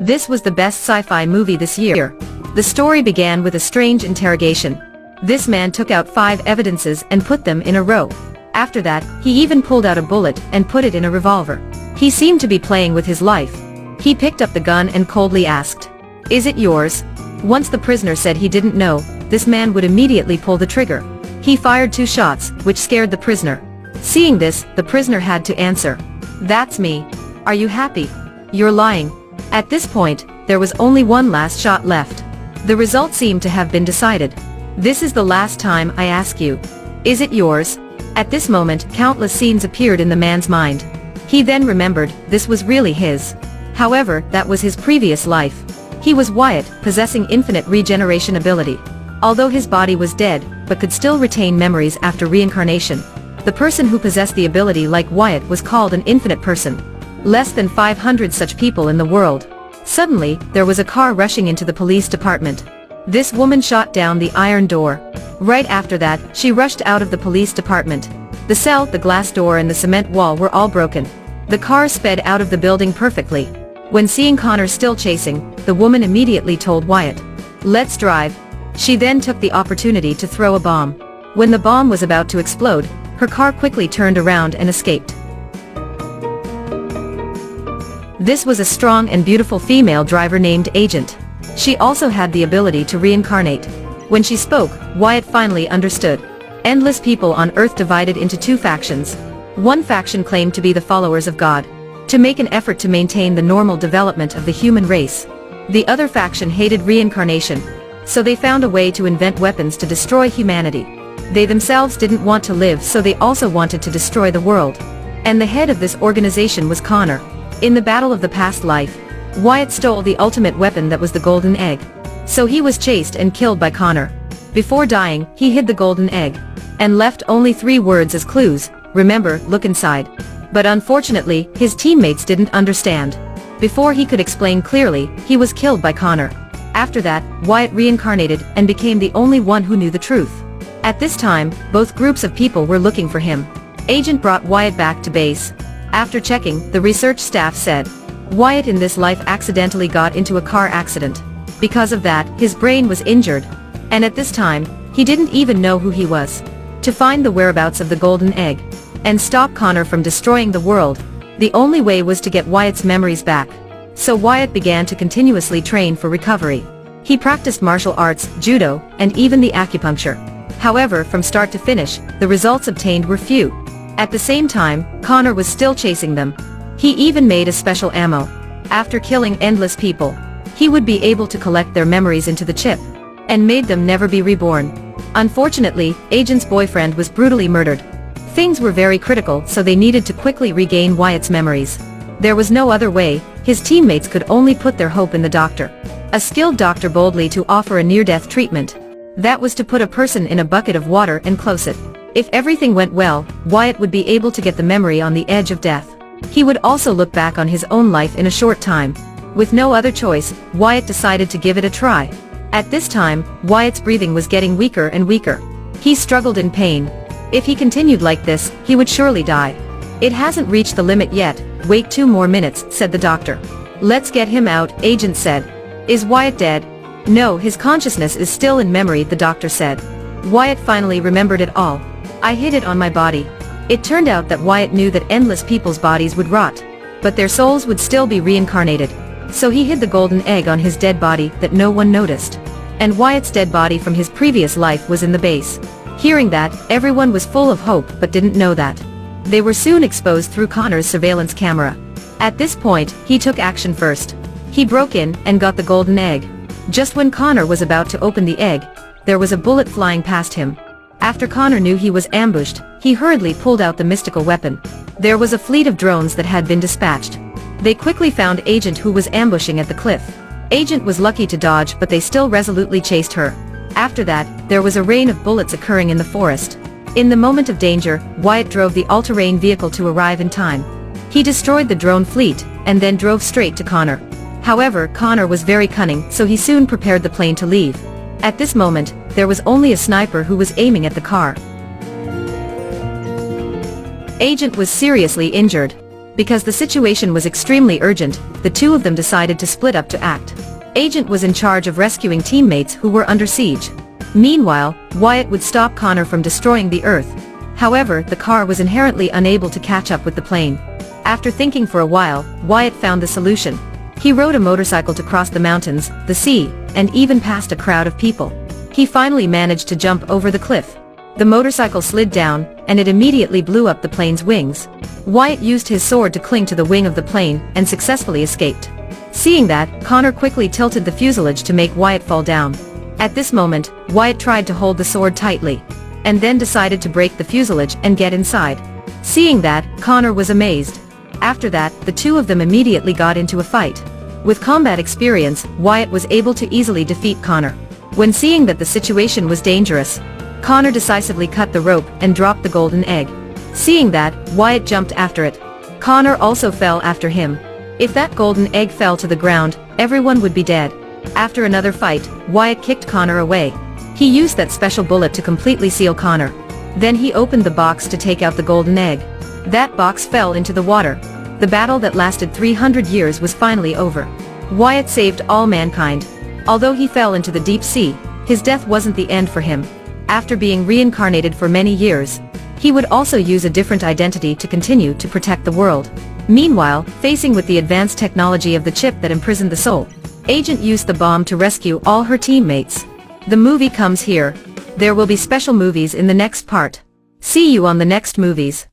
This was the best sci-fi movie this year. The story began with a strange interrogation. This man took out 5 evidences and put them in a row. After that, he even pulled out a bullet and put it in a revolver. He seemed to be playing with his life. He picked up the gun and coldly asked, "Is it yours?" Once the prisoner said he didn't know, this man would immediately pull the trigger. He fired 2 shots, which scared the prisoner. Seeing this, the prisoner had to answer, "That's me. Are you happy?" "You're lying." At this point, there was only one last shot left. The result seemed to have been decided. "This is the last time I ask you. Is it yours?" At this moment, countless scenes appeared in the man's mind. He then remembered, this was really his. However, that was his previous life. He was Wyatt, possessing infinite regeneration ability. Although his body was dead, but could still retain memories after reincarnation. The person who possessed the ability like Wyatt was called an infinite person. Less than 500 such people in the world. Suddenly, there was a car rushing into the police department. This woman shot down the iron door. Right after that, she rushed out of the police department. The cell, the glass door and the cement wall were all broken. The car sped out of the building perfectly. When seeing Connor still chasing, the woman immediately told Wyatt, "Let's drive." She then took the opportunity to throw a bomb. When the bomb was about to explode, her car quickly turned around and escaped. This was a strong and beautiful female driver named Agent. She also had the ability to reincarnate. When she spoke, Wyatt finally understood. Endless people on Earth divided into 2 factions. One faction claimed to be the followers of God, to make an effort to maintain the normal development of the human race. The other faction hated reincarnation, so they found a way to invent weapons to destroy humanity. They themselves didn't want to live, so they also wanted to destroy the world. And the head of this organization was Connor. In the battle of the past life, Wyatt stole the ultimate weapon that was the golden egg. So he was chased and killed by Connor. Before dying, he hid the golden egg, and left only 3 words as clues: "Remember, look inside." But unfortunately, his teammates didn't understand. Before he could explain clearly, he was killed by Connor. After that, Wyatt reincarnated and became the only one who knew the truth. At this time, both groups of people were looking for him. Agent brought Wyatt back to base. After checking, the research staff said, Wyatt in this life accidentally got into a car accident. Because of that, his brain was injured. And at this time, he didn't even know who he was. To find the whereabouts of the golden egg, and stop Connor from destroying the world, the only way was to get Wyatt's memories back. So Wyatt began to continuously train for recovery. He practiced martial arts, judo, and even the acupuncture. However, from start to finish, the results obtained were few. At the same time, Connor was still chasing them. He even made a special ammo. After killing endless people, he would be able to collect their memories into the chip, and made them never be reborn. Unfortunately, Agent's boyfriend was brutally murdered. Things were very critical, so they needed to quickly regain Wyatt's memories. There was no other way. His teammates could only put their hope in the doctor. A skilled doctor boldly to offer a near-death treatment. That was to put a person in a bucket of water and close it. If everything went well, Wyatt would be able to get the memory on the edge of death. He would also look back on his own life in a short time. With no other choice, Wyatt decided to give it a try. At this time, Wyatt's breathing was getting weaker and weaker. He struggled in pain. If he continued like this, he would surely die. "It hasn't reached the limit yet, wait 2 more minutes," said the doctor. "Let's get him out," Agent said. "Is Wyatt dead?" "No, his consciousness is still in memory," the doctor said. Wyatt finally remembered it all. "I hid it on my body." It turned out that Wyatt knew that endless people's bodies would rot, but their souls would still be reincarnated. So he hid the golden egg on his dead body that no one noticed. And Wyatt's dead body from his previous life was in the base. Hearing that, everyone was full of hope but didn't know that. They were soon exposed through Connor's surveillance camera. At this point, he took action first. He broke in and got the golden egg. Just when Connor was about to open the egg, there was a bullet flying past him. After Connor knew he was ambushed, he hurriedly pulled out the mystical weapon. There was a fleet of drones that had been dispatched. They quickly found Agent, who was ambushing at the cliff. Agent was lucky to dodge, but they still resolutely chased her. After that, there was a rain of bullets occurring in the forest. In the moment of danger, Wyatt drove the all-terrain vehicle to arrive in time. He destroyed the drone fleet, and then drove straight to Connor. However, Connor was very cunning, so he soon prepared the plane to leave. At this moment, there was only a sniper who was aiming at the car. Agent was seriously injured. Because the situation was extremely urgent, the two of them decided to split up to act. Agent was in charge of rescuing teammates who were under siege. Meanwhile, Wyatt would stop Connor from destroying the Earth. However, the car was inherently unable to catch up with the plane. After thinking for a while, Wyatt found the solution. He rode a motorcycle to cross the mountains, the sea, and even past a crowd of people. He finally managed to jump over the cliff. The motorcycle slid down, and it immediately blew up the plane's wings. Wyatt used his sword to cling to the wing of the plane and successfully escaped. Seeing that, Connor quickly tilted the fuselage to make Wyatt fall down. At this moment, Wyatt tried to hold the sword tightly, and then decided to break the fuselage and get inside. Seeing that, Connor was amazed. After that, the two of them immediately got into a fight. With combat experience, Wyatt was able to easily defeat Connor. When seeing that the situation was dangerous, Connor decisively cut the rope and dropped the golden egg. Seeing that, Wyatt jumped after it. Connor also fell after him. If that golden egg fell to the ground, everyone would be dead. After another fight, Wyatt kicked Connor away. He used that special bullet to completely seal Connor. Then he opened the box to take out the golden egg. That box fell into the water. The battle that lasted 300 years was finally over. Wyatt saved all mankind. Although he fell into the deep sea, his death wasn't the end for him. After being reincarnated for many years, he would also use a different identity to continue to protect the world. Meanwhile, facing with the advanced technology of the chip that imprisoned the soul, Agent used the bomb to rescue all her teammates. The movie comes here. There will be special movies in the next part. See you on the next movies.